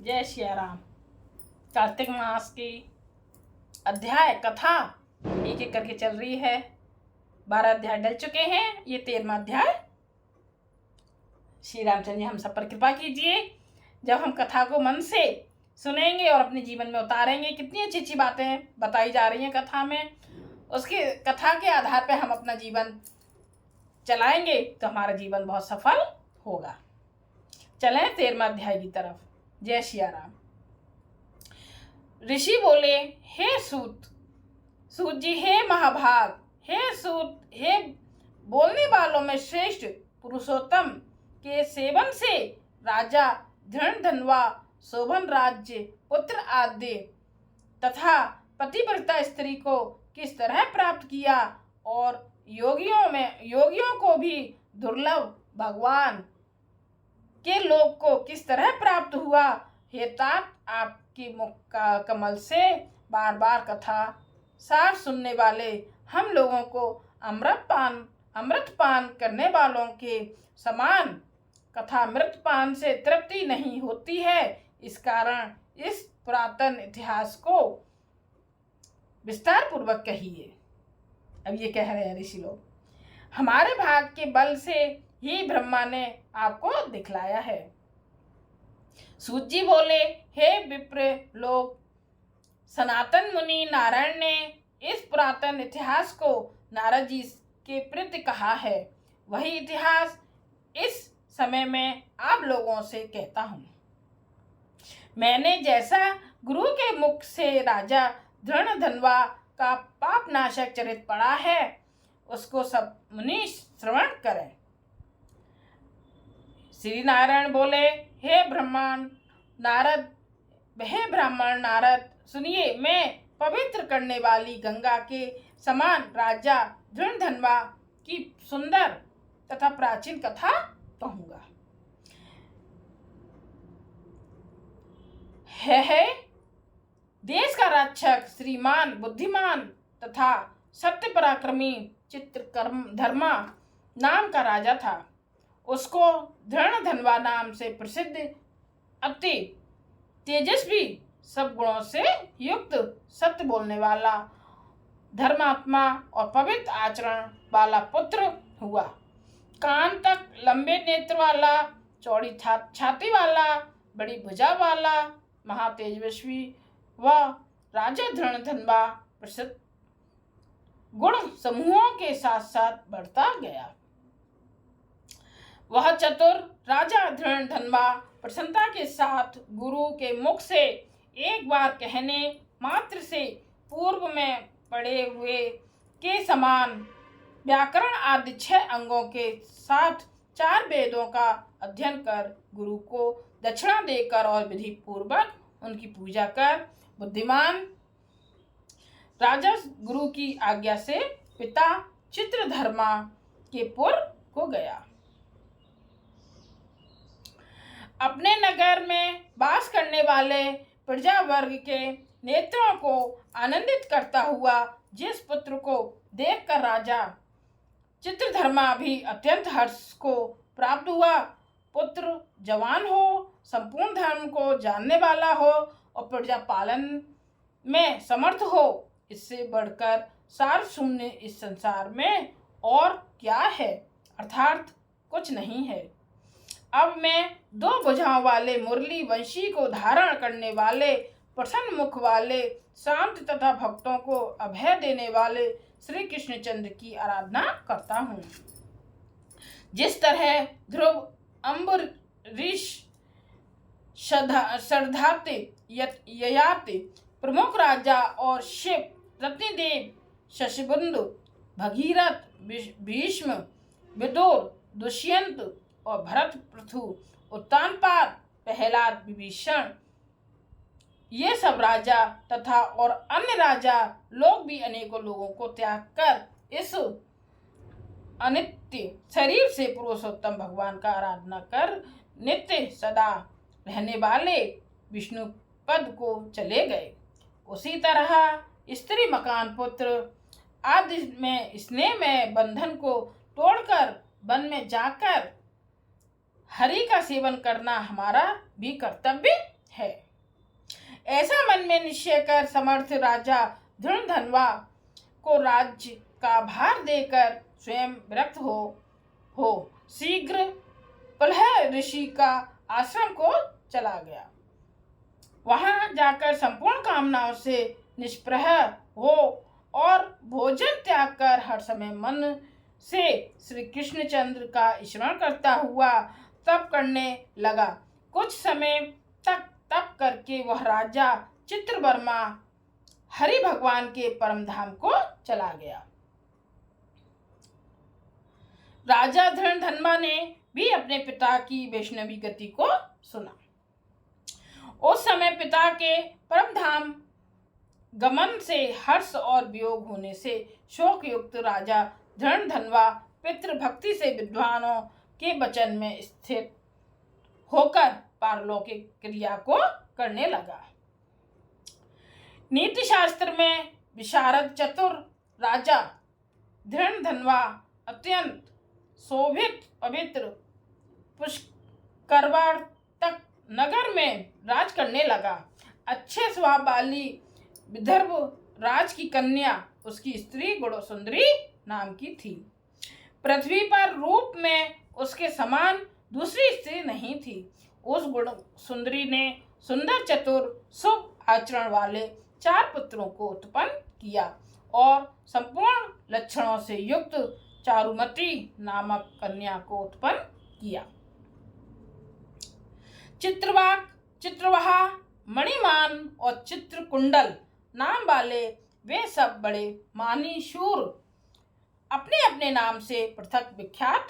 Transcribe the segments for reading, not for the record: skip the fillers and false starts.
जय सिया राम। कार्तिक मास की अध्याय कथा एक एक करके चल रही है। 12 अध्याय डल चुके हैं, ये 13वां अध्याय। श्री रामचंद्र जी हम सब पर कृपा कीजिए। जब हम कथा को मन से सुनेंगे और अपने जीवन में उतारेंगे, कितनी अच्छी अच्छी बातें बताई जा रही हैं कथा में, उसकी कथा के आधार पर हम अपना जीवन चलाएंगे तो हमारा जीवन बहुत सफल होगा। चलें 13वां अध्याय की तरफ। जय सिया राम। ऋषि बोले, हे सूत जी, हे महाभाग, हे सूत, हे बोलने वालों में श्रेष्ठ पुरुषोत्तम के सेवन से राजा धनवा शोभन राज्य पुत्र आदि तथा पतिव्रता स्त्री को किस तरह प्राप्त किया और योगियों को भी दुर्लभ भगवान के लोक को किस तरह प्राप्त हुआ, हे तात आपकी मुख का कमल से बार बार कथा सार सुनने वाले हम लोगों को अमृत पान करने वालों के समान कथा अमृत पान से तृप्ति नहीं होती है। इस कारण इस पुरातन इतिहास को विस्तार पूर्वक कहिए। अब ये कह रहे हैं ऋषि लोग, हमारे भाग के बल से ही ब्रह्मा ने आपको दिखलाया है। सूत जी बोले, हे विप्र लोग, सनातन मुनि नारायण ने इस पुरातन इतिहास को नारद जी के प्रति कहा है। वही इतिहास इस समय में आप लोगों से कहता हूँ। मैंने जैसा गुरु के मुख से राजा धनवा का पाप नाशक चरित पढ़ा है, उसको सब मुनि श्रवण करें। श्री नारायण बोले, हे ब्राह्मण नारद, सुनिए, मैं पवित्र करने वाली गंगा के समान राजा धनवा की सुंदर तथा प्राचीन कथा कहूँगा। है देश का रक्षक, श्रीमान, बुद्धिमान तथा सत्य पराक्रमी चित्रधर्मा नाम का राजा था। उसको धनवा नाम से प्रसिद्ध अति तेजस्वी, सब गुणों से युक्त, सत्य बोलने वाला, धर्मात्मा और पवित्र आचरण वाला पुत्र हुआ। कान तक लंबे नेत्र वाला, चौड़ी छाती वाला, बड़ी भुजा वाला, महातेजस्वी व राजा धनवा प्रसिद्ध गुण समूहों के साथ साथ बढ़ता गया। वह चतुर राजा धनवा प्रसन्नता के साथ गुरु के मुख से एक बार कहने मात्र से पूर्व में पढ़े हुए के समान व्याकरण आदि 6 अंगों के साथ 4 वेदों का अध्ययन कर, गुरु को दक्षिणा देकर और विधि पूर्वक उनकी पूजा कर, बुद्धिमान राजा गुरु की आज्ञा से पिता चित्रधर्मा के पुर को गया। अपने नगर में वास करने वाले प्रजा वर्ग के नेत्रों को आनंदित करता हुआ जिस पुत्र को देखकर राजा चित्रधर्मा भी अत्यंत हर्ष को प्राप्त हुआ, पुत्र जवान हो, संपूर्ण धर्म को जानने वाला हो और प्रजा पालन में समर्थ हो, इससे बढ़कर सार शून्य इस संसार में और क्या है, अर्थात कुछ नहीं है। अब मैं 2 भुजाओं वाले मुरली वंशी को धारण करने वाले, प्रसन्न मुख वाले, शांत तथा भक्तों को अभय देने वाले श्री कृष्णचंद्र की आराधना करता हूँ। जिस तरह ध्रुव, अम्बरीश, श्रद्धाते, ययाति, प्रमुख राजा और शिव, रत्नदेव, शशिबुंदु, भगीरथ, भीष्म, विदुर, दुष्यंत और भरत, पृथु, उत्तानपाद, प्रहलाद, विभीषण, ये सब राजा तथा और अन्य राजा लोग भी अनेकों लोगों को त्याग कर इस अनित्य शरीर से पुरुषोत्तम भगवान का आराधना कर नित्य सदा रहने वाले विष्णु पद को चले गए। उसी तरह स्त्री, मकान, पुत्र आदि में स्नेह में बंधन को तोड़कर वन में जाकर हरि का सेवन करना हमारा भी कर्तव्य है। ऐसा मन में निश्चय कर समर्थ राजा धृणधनवा को राज्य का भार देकर स्वयं विरक्त हो शीघ्र पुलह ऋषि का आश्रम को चला गया। वहां जाकर संपूर्ण कामनाओं से निष्प्रह हो और भोजन त्याग कर हर समय मन से श्री कृष्णचंद्र का स्मरण करता हुआ तप करने लगा। कुछ समय तक तप करके वह राजा चित्रवर्मा हरि भगवान के परम धाम को चला गया। राजा धृणधन्वा ने भी अपने पिता की वैष्णवी गति को सुना। उस समय पिता के परम धाम गमन से हर्ष और वियोग होने से शोक युक्त राजा धृणधन्वा पितृभक्ति से विद्वानों के वचन में स्थित होकर पारलौकिक क्रिया को करने लगा। नीति शास्त्र में विशारद चतुर राजा धृणधन्वा अत्यंत शोभित पवित्र पुष्करवार्तक नगर में राज करने लगा। अच्छे स्वभाव वाली विदर्भ राज की कन्या उसकी स्त्री गुणसुंदरी नाम की थी। पृथ्वी पर रूप में उसके समान दूसरी स्त्री नहीं थी। उस गुणसुंदरी ने सुंदर चतुर शुभ आचरण वाले 4 पुत्रों को उत्पन्न किया और संपूर्ण लक्षणों से युक्त चारुमती नामक कन्या को उत्पन्न किया। चित्रवाक, चित्रवाहा, मणिमान और चित्रकुंडल नाम वाले वे सब बड़े मानी शूर अपने अपने नाम से पृथक विख्यात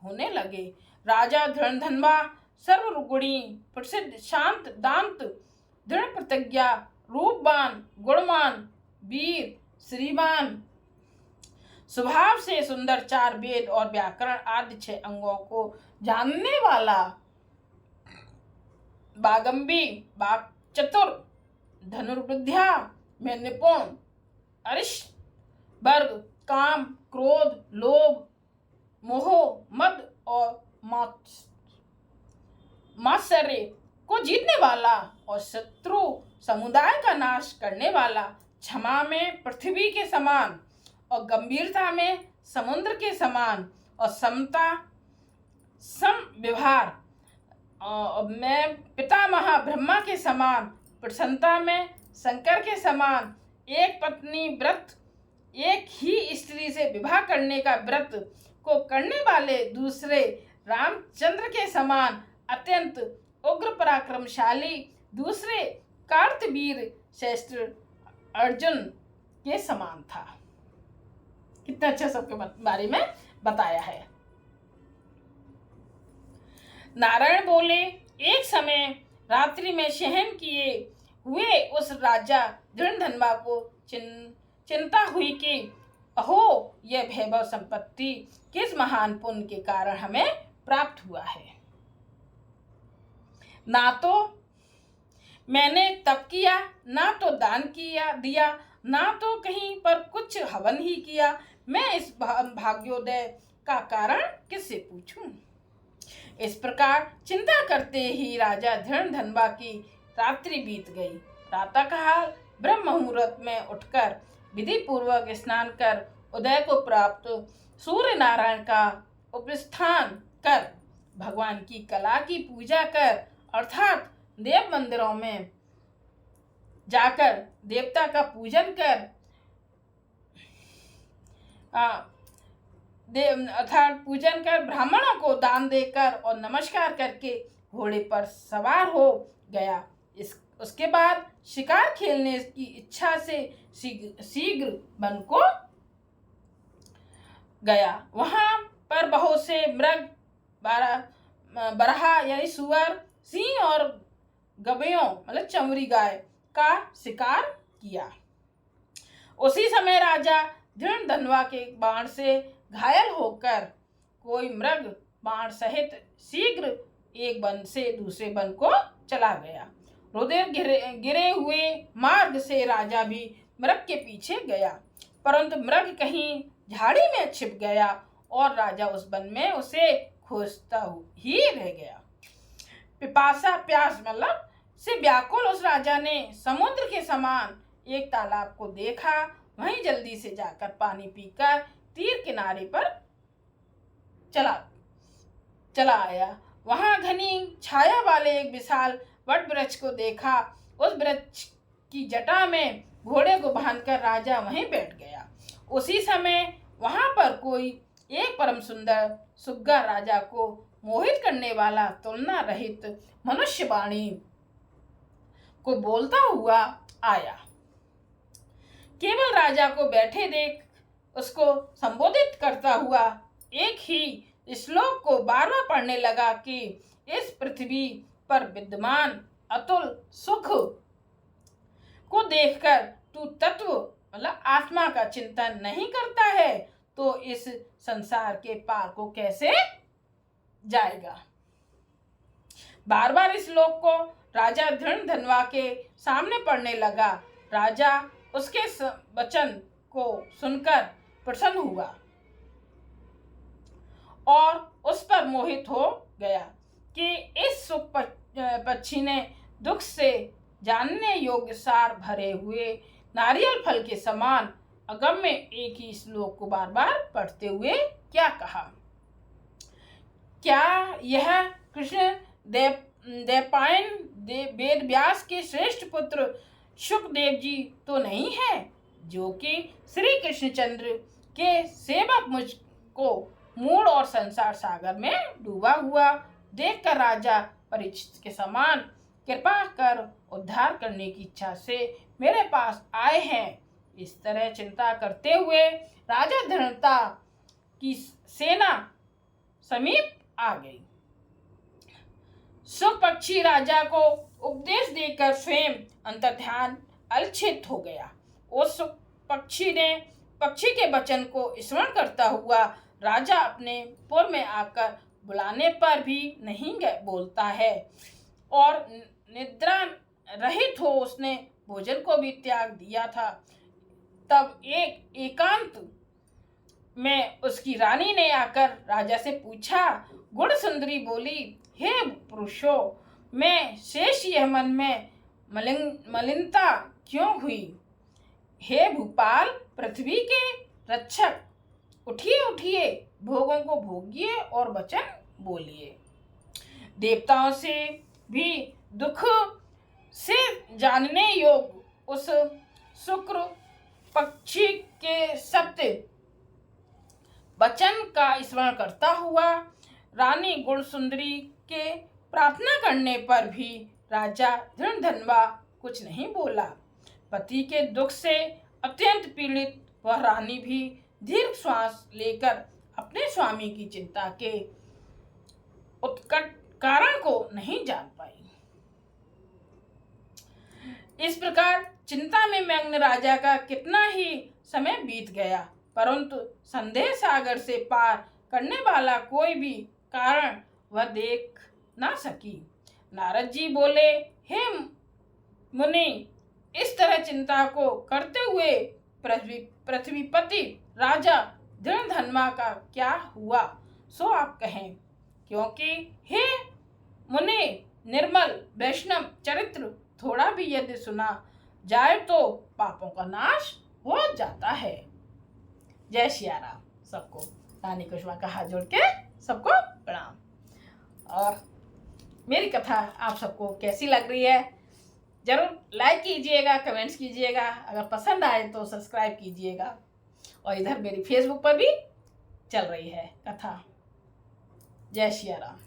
होने लगे। राजा धृणधन्वा सर्वगुणी प्रसिद्ध शांत दांत दृढ़ प्रतिज्ञा रूपवान गुणवान वीर श्रीमान स्वभाव से सुंदर 4 वेद और व्याकरण आदि 6 अंगों को जानने वाला बागंबी बाक चतुर धनुर्विद्या में निपुण अरिष्ट वर्ग काम क्रोध लोभ मोह मद और मात्सर्य को जीतने वाला और शत्रु समुदाय का नाश करने वाला, क्षमा में पृथ्वी के समान और गंभीरता में समुद्र के समान और समता सम व्यवहार में पितामह ब्रह्मा के समान, प्रसन्नता में शंकर के समान, एक पत्नी व्रत एक ही स्त्री से विवाह करने का व्रत को करने वाले दूसरे रामचंद्र के समान, अत्यंत उग्र पराक्रमशाली दूसरे कार्तवीर श्रेष्ठ अर्जुन के समान था। कितना अच्छा सबके बारे में बताया है। नारायण बोले, एक समय रात्रि में शयन किए हुए उस राजा धृणधन्वा को चिंता हुई कि अहो यह वैभव संपत्ति किस महान पुण्य के कारण हमें प्राप्त हुआ है। ना तो मैंने तप किया, ना तो दान दिया, ना तो कहीं पर कुछ हवन ही किया। मैं इस भाग्योदय का कारण किससे पूछूं। इस प्रकार चिंता करते ही राजा धृणधन्वा की रात्रि बीत गई। प्रातःकाल ब्रह्म मुहूर्त में उठकर विधि पूर्वक स्नान कर उदय को प्राप्त सूर्य नारायण का उपस्थान कर भगवान की कला की पूजा कर अर्थात देव मंदिरों में जाकर देवता का पूजन कर अर्थात पूजन कर ब्राह्मणों को दान देकर और नमस्कार करके घोड़े पर सवार हो गया। उसके बाद शिकार खेलने की इच्छा से शीघ्र वन को गया। वहां पर बहुत से मृग बरहा यानी सुअर, सिंह और गबेयों मतलब चमरी गाय का शिकार किया। उसी समय राजा धृणधन्वा के बाण से घायल होकर कोई मृग बाण सहित शीघ्र एक वन से दूसरे वन को चला गया। रुधिर गिरे हुए मार्ग से राजा भी मृग के पीछे गया, परंतु मृग कहीं झाड़ी में छिप गया और राजा उस वन में उसे खोजता ही रह गया। प्यास मतलब से व्याकुल उस राजा ने समुद्र के समान एक तालाब को देखा। वहीं जल्दी से जाकर पानी पीकर तीर किनारे पर चला आया। वहां घनी छाया वाले एक विशाल वट वृक्ष को देखा। उस वृक्ष की जटा में घोड़े को बांधकर राजा वहीं बैठ गया। उसी समय वहां पर कोई एक परम सुंदर सुग्गा राजा को मोहित करने वाला तुलना रहित मनुष्य वाणी को बोलता हुआ आया। केवल राजा को बैठे देख उसको संबोधित करता हुआ एक ही श्लोक को बार बार पढ़ने लगा कि इस पृथ्वी पर विद्यमान अतुल सुख को देखकर तू तत्व मतलब आत्मा का चिंतन नहीं करता है तो इस संसार के पार को कैसे जाएगा। बार बार इस श्लोक को राजा धृणधन्वा के सामने पढ़ने लगा। राजा उसके वचन को सुनकर प्रसन्न हुआ और उस पर मोहित हो गया कि इस सुख पक्षी ने दुख से जानने योग्य सार भरे हुए नारियल फल के समान अगम्य एक ही श्लोक को बार बार पढ़ते हुए क्या कहा। क्या यह कृष्ण देवपायन वेद व्यास के श्रेष्ठ पुत्र शुकदेव जी तो नहीं है जो कि श्री कृष्णचंद्र के सेवक मुझको मूढ़ और संसार सागर में डूबा हुआ देखकर राजा परीक्षित के समान कृपा कर उद्धार करने की इच्छा से मेरे पास आए हैं। इस तरह चिंता करते हुए राजा धृणता की सेना समीप आ गई। सुख पक्षी राजा को उपदेश देकर स्वयं अंतर्ध्यान अलक्षित हो गया। उस सुख पक्षी ने पक्षी के वचन को स्मरण करता हुआ राजा अपने पुर में आकर बुलाने पर भी नहीं बोलता है और निद्रा रहित हो उसने भोजन को भी त्याग दिया था। तब एक एकांत में उसकी रानी ने आकर राजा से पूछा। गुण सुंदरी बोली, हे पुरुषों, मैं शेष यह मन में मलिनता क्यों हुई। हे भूपाल पृथ्वी के रक्षक, उठिए उठिए, भोगों को भोगिए और वचन बोलिए। देवताओं से भी दुख से जानने योग्य उस शुक्र पक्षी के सत्य वचन का स्मरण करता हुआ रानी गुण सुंदरी के प्रार्थना करने पर भी राजा धृणधन्वा कुछ नहीं बोला। पति के दुख से अत्यंत पीड़ित वह रानी भी दीर्घ श्वास लेकर अपने स्वामी की चिंता के उत्कट कारण को नहीं जान पाई। इस प्रकार चिंता में मग्न राजा का कितना ही समय बीत गया, परंतु संदेह सागर से पार करने वाला कोई भी कारण वह देख ना सकी। नारद जी बोले, हे मुनि, इस तरह चिंता को करते हुए पृथ्वीपति राजा धृणधन्वा का क्या हुआ सो आप कहें, क्योंकि हे मुनि, निर्मल वैष्णव चरित्र थोड़ा भी यदि सुना जाए तो पापों का नाश हो जाता है। जय सिया राम। सबको रानी कुष्मा का हाथ जोड़ के सबको प्रणाम। और मेरी कथा आप सबको कैसी लग रही है जरूर लाइक कीजिएगा, कमेंट्स कीजिएगा, अगर पसंद आए तो सब्सक्राइब कीजिएगा। और इधर मेरी फेसबुक पर भी चल रही है कथा। जय सिया राम।